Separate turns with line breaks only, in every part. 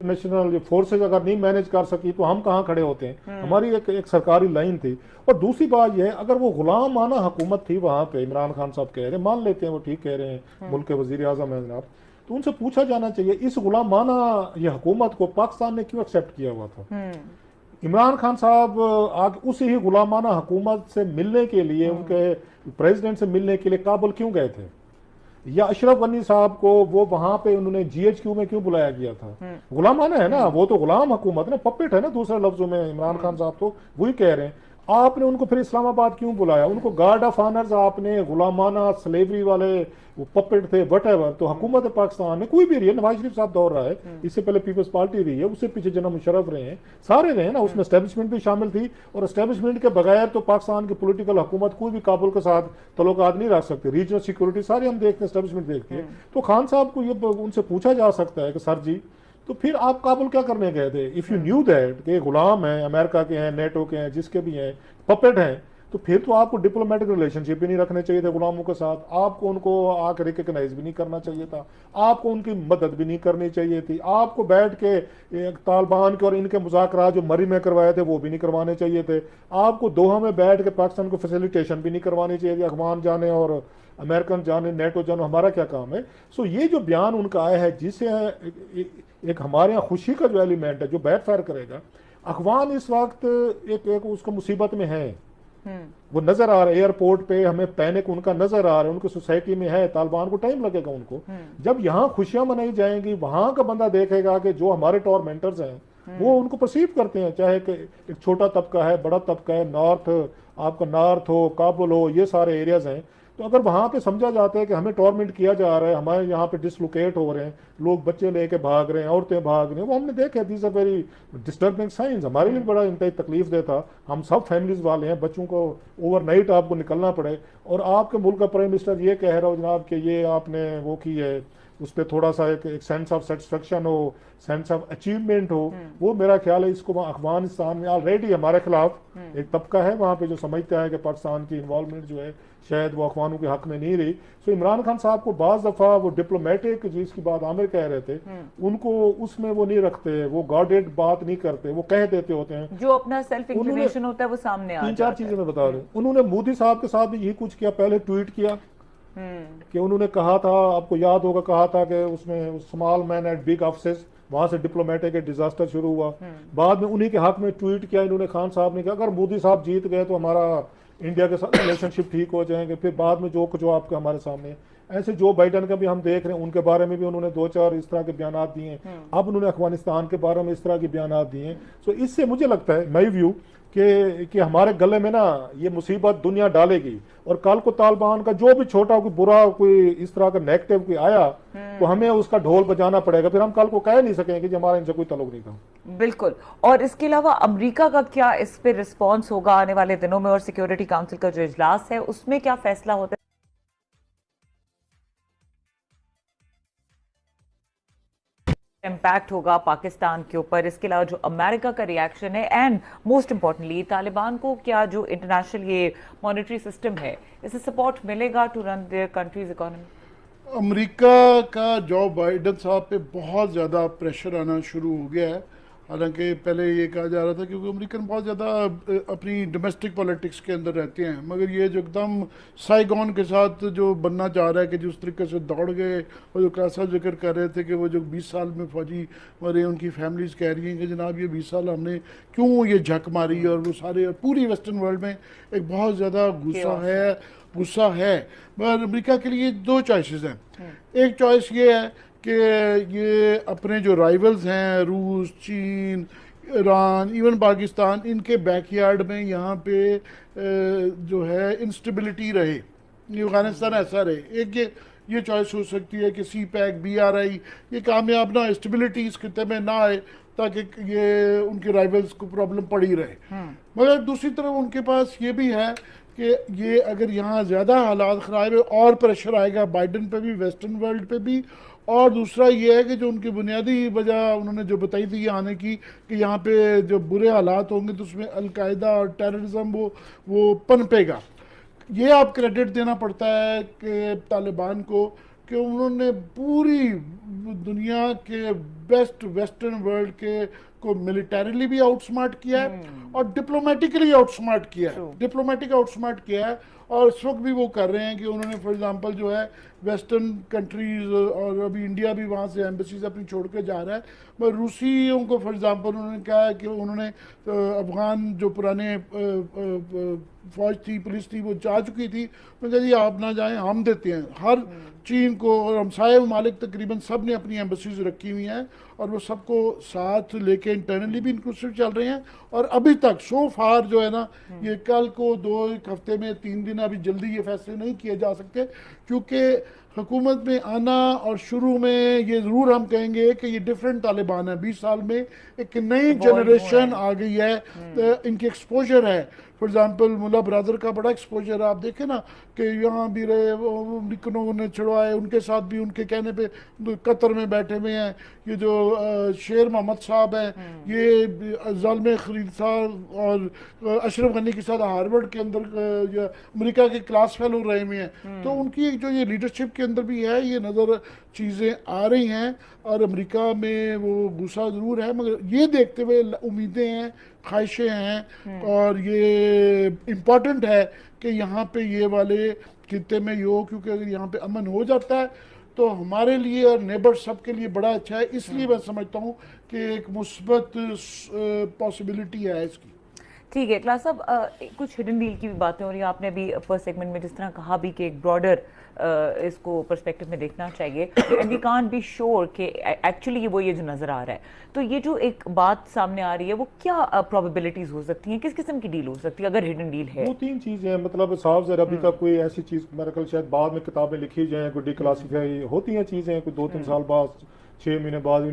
International forces अगर नहीं manage कर सकी तो हम कहाँ खड़े होते हैं। हमारी एक सरकारी लाइन थी। और दूसरी बात यह है, अगर वो गुलामाना हुकूमत थी वहाँ पे, इमरान खान साहब कह रहे हैं, मान लेते हैं वो ठीक कह रहे हैं, मुल्क के वजीर आजम है जनाब, तो उनसे पूछा जाना चाहिए इस गुलामाना ये हुकूमत को पाकिस्तान ने क्यों एक्सेप्ट किया हुआ था। इमरान खान साहब आज उसी ही गुलामाना हुकूमत से मिलने के लिए, उनके प्रेसिडेंट से मिलने के लिए काबुल क्यों गए थे, या अशरफ गनी साहब को वो वहां पे उन्होंने जीएचक्यू में क्यों बुलाया गया था। गुलामाना है ना, वो तो गुलाम हुकूमत ना, पपेट है ना दूसरे लफ्जों में। इमरान खान साहब तो वही कह रहे हैं। आपने उनको फिर इस्लामाबाद क्यों बुलाया, उनको गार्ड ऑफ ऑनर्स आपने गुलामाना स्लेवरी वाले वो पपेट थे वटेवर। तो हुकूमत पाकिस्तान में कोई भी रही है, नवाज शरीफ साहब दौर रहा है, इससे पहले पीपल्स पार्टी रही है, उससे पीछे जनाब मुशर्रफ रहे हैं, सारे रहे ना, उसमें एस्टेब्लिशमेंट भी शामिल थी। और एस्टेब्लिशमेंट के बगैर तो पाकिस्तान की पॉलिटिकल हुकूमत कोई भी काबुल के साथ तल्लुकात नहीं रख सकती। रीजनल सिक्योरिटी सारी हम देखते हैं, एस्टेब्लिशमेंट देखती है। तो खान साहब को ये उनसे पूछा जा सकता है कि सर जी, तो फिर आप काबुल क्या करने गए थे, इफ यू न्यू दैट कि गुलाम हैं, अमेरिका के हैं, नेटो के हैं, जिसके भी हैं, पपेट हैं, तो फिर तो आपको डिप्लोमेटिक रिलेशनशिप भी नहीं रखने चाहिए थे गुलामों के साथ। आपको उनको आकर रिकग्नाइज भी नहीं करना चाहिए था, आपको उनकी मदद भी नहीं करनी चाहिए थी। आपको बैठ के तालिबान के और इनके मुज़ाकरात जो मरी में करवाए थे वो भी नहीं करवाने चाहिए थे। आपको दोहा में बैठ के पाकिस्तान को फैसिलिटेशन भी नहीं करवानी चाहिए थी। अफगान जाने और अमेरिकन जाने, नेटो जाने, हमारा क्या काम है। सो ये जो बयान उनका आया है, जिसे एक हमारे यहाँ खुशी का जो एलिमेंट है जो बैक फायर करेगा, अफगान इस वक्त एक उसको मुसीबत में है, वो नजर आ रहा है। एयरपोर्ट पे हमें पैनिक उनका नजर आ रहा है, उनकी सोसाइटी में है। तालिबान को टाइम लगेगा उनको। जब यहाँ खुशियां मनाई जाएंगी, वहां का बंदा देखेगा कि जो हमारे टॉर्मेंटर्स हैं वो उनको परसीव करते हैं, चाहे कि एक छोटा तबका है, बड़ा तबका है, नॉर्थ आपका नॉर्थ हो, काबुल हो, ये सारे एरियाज हैं। तो अगर वहां पे समझा जाता है कि हमें टॉर्मेंट किया जा रहा है, हमारे यहाँ पे डिसलोकेट हो रहे हैं, लोग बच्चे लेके भाग रहे हैं, औरतें भाग रही हैं, वो हमने देखा, these are very disturbing science. हमारे लिए बड़ा इंतहाई तकलीफ देता। हम सब फैमिलीज वाले हैं, बच्चों को ओवरनाइट आपको निकलना पड़े, और आपके मुल्क का प्राइम मिनिस्टर ये कह रहा हो जनाब कि ये आपने वो की है, उस पर थोड़ा सा एक सेंस ऑफ सेटिस्फेक्शन हो, सेंस ऑफ अचीवमेंट हो। वो मेरा ख्याल है इसको अफगानिस्तान में ऑलरेडी हमारे खिलाफ एक तबका है वहाँ पे जो समझता है कि पाकिस्तान की इन्वॉल्वमेंट जो है शायद वो अफगानों के हक में नहीं रही। सो इमरान खान साहब को बाज दफा वो डिप्लोमेटिक जिसकी बात आमिर कह रहे थे, उनको उसमें वो नहीं रखते, वो गार्डेड बात नहीं करते, वो कह देते होते हैं,
जो अपना सेल्फ इंक्लिनेशन होता है वो सामने आ जाता है।
3-4 चीजें मैं बता रहे हैं। उन्होंने मोदी साहब के साथ भी यही कुछ किया। पहले ट्वीट किया कि उन्होंने कहा था, आपको याद होगा, कहा था कि उसमें small man eight big office, वहां से डिप्लोमेटिक डिजास्टर शुरू हुआ। बाद में उन्हीं के हक में ट्वीट किया इन्होंने, खान साहब ने कहा अगर मोदी साहब जीत गए तो हमारा इंडिया के साथ रिलेशनशिप ठीक हो जाएंगे। फिर बाद में जो कुछ आपके हमारे सामने ऐसे जो बाइडन का भी हम देख रहे हैं, उनके बारे में भी उन्होंने 2-4 इस तरह के बयान दिए हैं। अब उन्होंने अफगानिस्तान के बारे में इस तरह के बयान दिए हैं। सो इससे मुझे लगता है, माई व्यू, कि हमारे गले में ना ये मुसीबत दुनिया डालेगी, और कल को तालिबान का जो भी छोटा कोई बुरा कोई इस तरह का नेगेटिव कोई आया तो हमें उसका ढोल बजाना पड़ेगा। फिर हम कल को कह नहीं सकेंगे कि हमारा इनसे कोई ताल्लुक नहीं था।
बिल्कुल। और इसके अलावा अमेरिका का क्या इस पे रिस्पॉन्स होगा आने वाले दिनों में, और सिक्योरिटी काउंसिल का जो इजलास है उसमें क्या फैसला होता है? इम्पैक्ट होगा पाकिस्तान के ऊपर, इसके अलावा जो अमेरिका का रिएक्शन है, एंड मोस्ट इंपॉर्टेंटली तालिबान को क्या जो इंटरनेशनल ये मॉनेटरी सिस्टम है, इससे सपोर्ट मिलेगा to run their countries economy?
America का जो बाइडन साहब पे बहुत ज़्यादा प्रेशर आना शुरू हो गया है। हालांकि पहले ये कहा जा रहा था क्योंकि अमेरिकन बहुत ज़्यादा अपनी डोमेस्टिक पॉलिटिक्स के अंदर रहते हैं, मगर ये जो एकदम साइगॉन के साथ जो बनना चाह रहा है कि जिस तरीके से दौड़ गए, और जो क्लासा जिक्र कर रहे थे कि वो जो 20 साल में फौजी मरे, उनकी फैमिलीज़ कह रही हैं कि जनाब ये 20 साल हमने क्यों ये झक मारी, और वो सारे और पूरी वेस्टर्न वर्ल्ड में एक बहुत ज़्यादा गुस्सा है। मगर अमेरिका के लिए 2 चॉइसेस हैं। एक चॉइस ये है कि ये अपने जो राइवल्स हैं, रूस, चीन, ईरान, इवन पाकिस्तान, इनके बैकयार्ड में यहाँ पे जो है इंस्टेबिलिटी रहे, अफगानिस्तान ऐसा रहे। एक ये चॉइस हो सकती है कि CPEC, BRI ये कामयाब ना, स्टेबिलिटी इस खिते में ना आए, ताकि ये उनके राइवल्स को प्रॉब्लम पड़ी रहे। मगर दूसरी तरफ उनके पास ये भी है कि ये अगर यहाँ ज़्यादा हालात ख़राब है और प्रेशर आएगा बाइडन पे भी, वेस्टर्न वर्ल्ड पे भी। और दूसरा ये है कि जो उनकी बुनियादी वजह उन्होंने जो बताई थी ये आने की, कि यहाँ पे जो बुरे हालात होंगे तो उसमें अलकायदा और टेररिज्म वो पनपेगा। ये आप क्रेडिट देना पड़ता है कि तालिबान को, कि उन्होंने पूरी दुनिया के बेस्ट वेस्टर्न वर्ल्ड के को मिलिटरीली भी आउटस्मार्ट किया है और डिप्लोमेटिकली आउटस्मार्ट किया है, डिप्लोमेटिक आउटस्मार्ट किया है। और इस वक्त भी वो कर रहे हैं कि उन्होंने फॉर एग्जांपल जो है वेस्टर्न कंट्रीज, और अभी इंडिया भी वहाँ से एम्बेसीज अपनी छोड़ के जा रहा है, पर रूसियों को फॉर एग्जांपल उन्होंने कहा है कि उन्होंने अफगान जो पुराने फौज थी, पुलिस थी, वो जा चुकी थी, उन्होंने कहा जी आप ना जाएं, हम देते हैं। हर चीन को और हमसाये ममालिक तकरीबन सब ने अपनी एम्बेसीज रखी हुई हैं और वो सबको साथ लेके इंटरनली भी इंक्लूसिव चल रहे हैं। और अभी तक सो फार जो है ना, ये कल को 2 हफ्ते में 3 दिन, अभी जल्दी ये फैसले नहीं किए जा सकते, क्योंकि हुकूमत में आना और शुरू में ये ज़रूर हम कहेंगे कि ये डिफरेंट तालिबान है। 20 साल में एक नई जनरेशन आ गई है, इनकी एक्सपोजर है। फॉर एग्जांपल मुल्ला ब्रदर का बड़ा एक्सपोजर है, आप देखें ना कि यहाँ भी रहे, निकनों ने छुड़वाए, उनके साथ भी उनके कहने पे कतर में बैठे हुए हैं। ये जो शेर मोहम्मद साहब हैं, ये ज़ालिम खलील साहब और अशरफ गनी के साथ हार्वर्ड के अंदर अमेरिका के क्लास फेलो रहे हुए हैं। तो उनकी जो ये लीडरशिप के अंदर भी है, ये नज़र चीज़ें आ रही हैं और अमेरिका में वो गुस्सा ज़रूर है, मगर ये देखते हुए उम्मीदें हैं, ख्वाहिशें हैं, और ये इम्पॉर्टेंट है कि यहाँ पे ये वाले खित्ते में ये हो, क्योंकि अगर यहाँ पे अमन हो जाता है तो हमारे लिए और नेबर सबके लिए बड़ा अच्छा है। इसलिए मैं समझता हूँ कि एक मुस्बत पॉसिबिलिटी है इसकी।
ठीक है क्लास साहब, कुछ हिडन डील की भी बातें हो रही है। आपने अभी फर्स्ट सेगमेंट में जिस तरह कहा भी कि एक ब्रॉडर इसको पर्सपेक्टिव में देखना चाहिए, and we can't be sure कि एक्चुअली ये जो नज़र आ रहा है, तो ये जो एक बात सामने आ रही है वो क्या प्रोबेबिलिटीज हो सकती हैं, किस किस्म की डील हो सकती है अगर हिडन डील है?
2-3 चीज़ें हैं, मतलब साफ ज़रा अभी तक कोई ऐसी चीज़ मेरे ख्याल शायद बाद में किताबें लिखी जाएँ, कोई डिक्लासीफाई होती हैं चीज़ें, कोई 2-3 साल बाद, 6 महीने बाद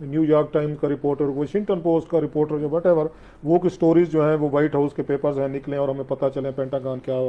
न्यूयॉर्क टाइम्स का रिपोर्टर, वाशिंगटन पोस्ट का रिपोर्टर, जो वट वो की स्टोरीज जो हैं वो वाइट हाउस के पेपर्स हैं निकले और हमें पता चले पेंटागन क्या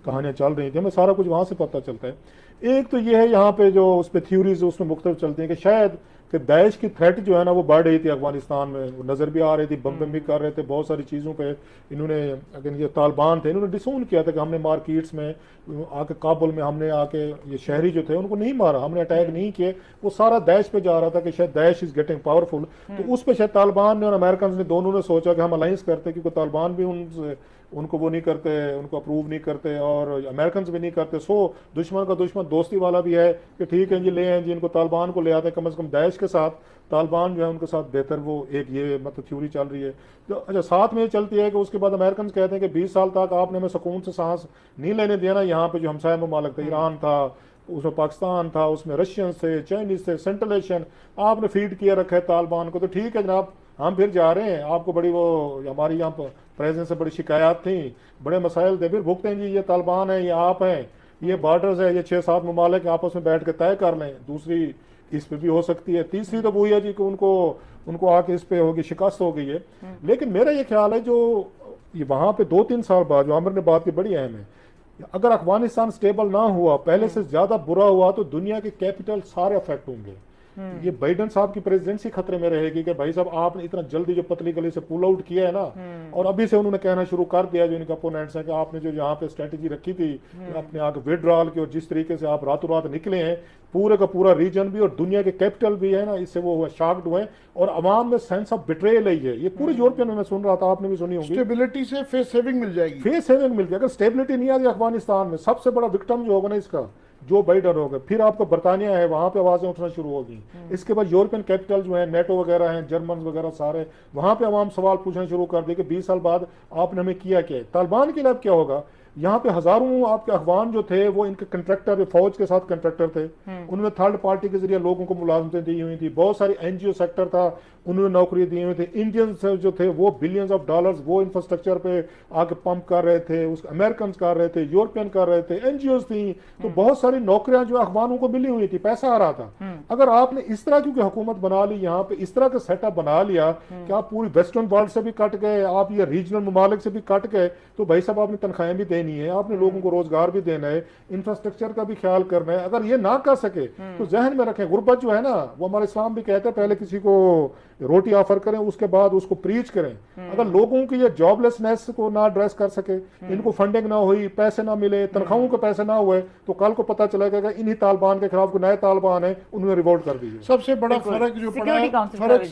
कहानियाँ चल रही थी, हमें सारा कुछ वहाँ से पता चलता है। एक तो ये है यहाँ पे जो उस पर थ्योरीज उसमें मुख्तलिफ चलती हैं कि शायद कि दाइश की थ्रेट जो है ना वो बढ़ रही थी अफगानिस्तान में, वो नज़र भी आ रही थी, बम भी कर रहे थे, बहुत सारी चीज़ों पे इन्होंने, अगर ये तालिबान थे, इन्होंने डिसोन किया था कि हमने मार्केट्स में आके, काबुल में हमने आके ये शहरी जो थे उनको नहीं मारा, हमने अटैक नहीं किए, वो सारा दाइश पे जा रहा था कि शायद दाइश इज़ गेटिंग पावरफुल। तो उस पर शायद तालिबान ने और अमेरिकन ने दोनों ने सोचा कि हम अलाइंस करते, क्योंकि तालिबान भी उनको वो नहीं करते, उनको अप्रूव नहीं करते और अमेरिकन भी नहीं करते। सो दुश्मन का दुश्मन दोस्ती वाला भी है कि ठीक है जी ले आए जी, इनको तालिबान को ले आते हैं, कम से कम दाइश के साथ तालिबान जो है उनके साथ बेहतर, वो एक ये मतलब थ्योरी चल रही है। तो अच्छा साथ में ये चलती है कि उसके बाद अमेरिकन कहते हैं कि 20 साल तक आपने हमें सुकून से सांस नहीं लेने दिया ना, यहाँ पे जो हमसाया ममालिक था, ईरान था, उसमें पाकिस्तान था, उसमें रशियन थे, चाइनीज थे, सेंट्रल एशियन, आपने फीड किया रखा है तालिबान को, तो ठीक है जनाब हम फिर जा रहे हैं, आपको बड़ी वो हमारी यहाँ पर प्रेजेंस से बड़ी शिकायत थी, बड़े मसाइल थे, फिर भुगते हैं जी, ये तालिबान है, ये आप हैं, ये बॉर्डर्स है, ये 6-7 ममालिक आपस में बैठ के तय कर लें। दूसरी इस पे भी हो सकती है। तीसरी तो वही है जी कि उनको आके इस पे होगी, शिकस्त हो गई है। लेकिन मेरा ये ख्याल है जो ये वहाँ पे 2-3 साल बाद जो आमिर ने बात की बड़ी अहम है, अगर अफगानिस्तान स्टेबल ना हुआ, पहले से ज्यादा बुरा हुआ, तो दुनिया के कैपिटल सारे अफेक्ट होंगे। ये बाइडन साहब की प्रेसिडेंसी खतरे में रहेगी कि भाई साहब आपने इतना जल्दी जो पतली गली से पुल आउट किया है ना, और अभी से उन्होंने कहना शुरू कर दिया जो इनके अपोनेंट्स हैं कि आपने जो यहाँ पे स्ट्रेटेजी रखी थी अपने आगे विड्रॉल की, और जिस तरीके से आप रातों रात निकले हैं, पूरे का पूरा रीजन भी और दुनिया के कैपिटल भी है ना, इससे वो शॉक्ड हुए और अवाम में सेंस ऑफ बिट्रेयल है। ये पूरे यूरोपियन में मैं सुन रहा था, आपने भी सुनी होगी।
स्टेबिलिटी से फेस सेविंग मिल जाएगी,
फेस सेविंग मिल जाएगी। अगर स्टेबिलिटी नहीं आ रही अफगानिस्तान में, सबसे बड़ा विक्टिम जो होगा ना इसका, जो बाइडन होगा, फिर आपको बर्तानिया है, वहां पे आवाजें उठना शुरू होगी। इसके बाद यूरोपियन कैपिटल जो है, नेटो वगैरह हैं, जर्मन वगैरह सारे, वहां पे आवाम सवाल पूछना शुरू कर दे कि 20 साल बाद आपने हमें किया क्या है। तालिबान के लिए अब क्या होगा, यहाँ पे हजारों आपके अफगान जो थे वो इनके कंट्रैक्टर, फौज के साथ कंट्रैक्टर थे, उन्होंने थर्ड पार्टी के जरिए लोगों को मुलाजमतें दी हुई थी, बहुत सारी एनजीओ सेक्टर था, उन्होंने नौकरी दी हुई थी। इंडियन जो थे वो बिलियंस ऑफ डॉलर्स वो इंफ्रास्ट्रक्चर पे आके पंप कर रहे थे, उस अमेरिकन कर रहे थे, यूरोपियन कर रहे थे, एनजीओ थी, तो बहुत सारी नौकरियां जो अफगानों को मिली हुई थी, पैसा आ रहा था। अगर आपने इस तरह की हुकूमत बना ली, यहाँ पे इस तरह का सेटअप बना लिया कि आप पूरी वेस्टर्न वर्ल्ड से भी कट गए, आप ये रीजनल ममालिक से भी कट गए, तो भाई साहब आपने तनख्वाहें भी देनी है, आपने लोगों को रोजगार भी देना है, इंफ्रास्ट्रक्चर का भी ख्याल करना है। अगर ये ना कर सके तो जहन में रखें, गुर्बत जो है ना, वो हमारे इस्लाम भी कहते हैं पहले किसी को रोटी ऑफर करें, उसके बाद उसको प्रीच करें। अगर लोगों की ये जॉबलेसनेस को ना एड्रेस कर सके, इनको फंडिंग ना हुई, पैसे ना मिले, तनख्वाहों के पैसे ना हुए, तो कल को पता चलेगा कि इन्हीं तालिबान के खिलाफ नए तालिबान है, उन्होंने रिवोल्ट कर दी है।
सबसे बड़ा फर्क जो पड़ा है,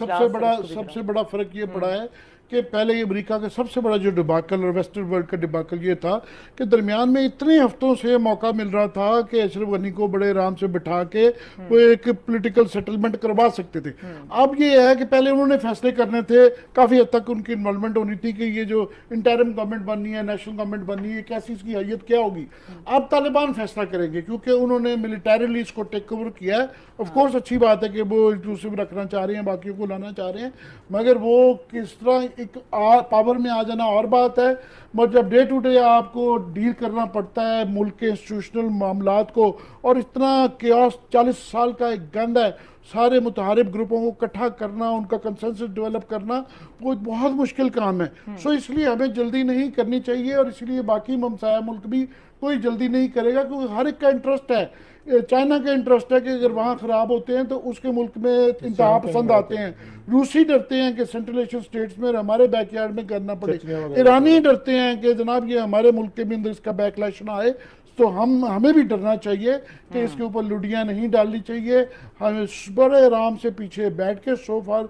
सबसे बड़ा फर्क ये पड़ा है कि पहले ये अमेरिका का सबसे बड़ा जो डिबाकल और वेस्टर्न वर्ल्ड का डिबाकल ये था कि दरमियान में इतने हफ्तों से मौका मिल रहा था कि अशरफ गनी को बड़े आराम से बिठा के वो एक पॉलिटिकल सेटलमेंट करवा सकते थे। अब ये है कि पहले उन्होंने फैसले करने थे, काफ़ी हद तक उनकी इन्वॉल्वमेंट होनी थी कि ये जो इंटरिम गवर्नमेंट बननी है, नेशनल गवर्नमेंट बननी है, कैसी इसकी हैसियत क्या होगी। अब तालिबान फैसला करेंगे क्योंकि उन्होंने मिलिटरीली इसको टेक ओवर किया है। ऑफ कोर्स अच्छी बात है कि वो इंक्लूसिव रखना चाह रहे हैं, बाकियों को लाना चाह रहे हैं, मगर वो किस तरह एक पावर में आ जाना और बात है। मगर जब डे टू डे आपको डील करना पड़ता है मुल्क के इंस्टीट्यूशनल मामलात को, और इतना केओस 40 साल का एक गंद है, सारे मुतहारिब ग्रुपों को इकट्ठा करना, उनका कंसेंसस डेवलप करना, वो एक बहुत मुश्किल काम है। सो इसलिए हमें जल्दी नहीं करनी चाहिए, और इसलिए बाकी ममसाया मुल्क भी कोई जल्दी नहीं करेगा, क्योंकि हर एक का इंटरेस्ट है। चाइना का इंटरेस्ट है कि अगर वहाँ ख़राब होते हैं तो उसके मुल्क में इंतहा पसंद आते हैं। रूसी डरते हैं कि सेंट्रल एशियन स्टेट्स में हमारे बैकयार्ड में करना पड़े। ईरानी डरते हैं कि जनाब ये हमारे मुल्क के भी अंदर इसका बैकलैश ना आए। तो हमें भी डरना चाहिए कि इसके ऊपर लुडियाँ नहीं डालनी चाहिए। हमें बड़े आराम से पीछे बैठ के सो फार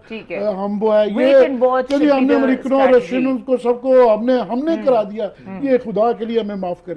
हम वो है ये हमने अमेरिकनों और रशियन को सबको हमने करा दिया, ये खुदा के लिए हमें माफ़ करें।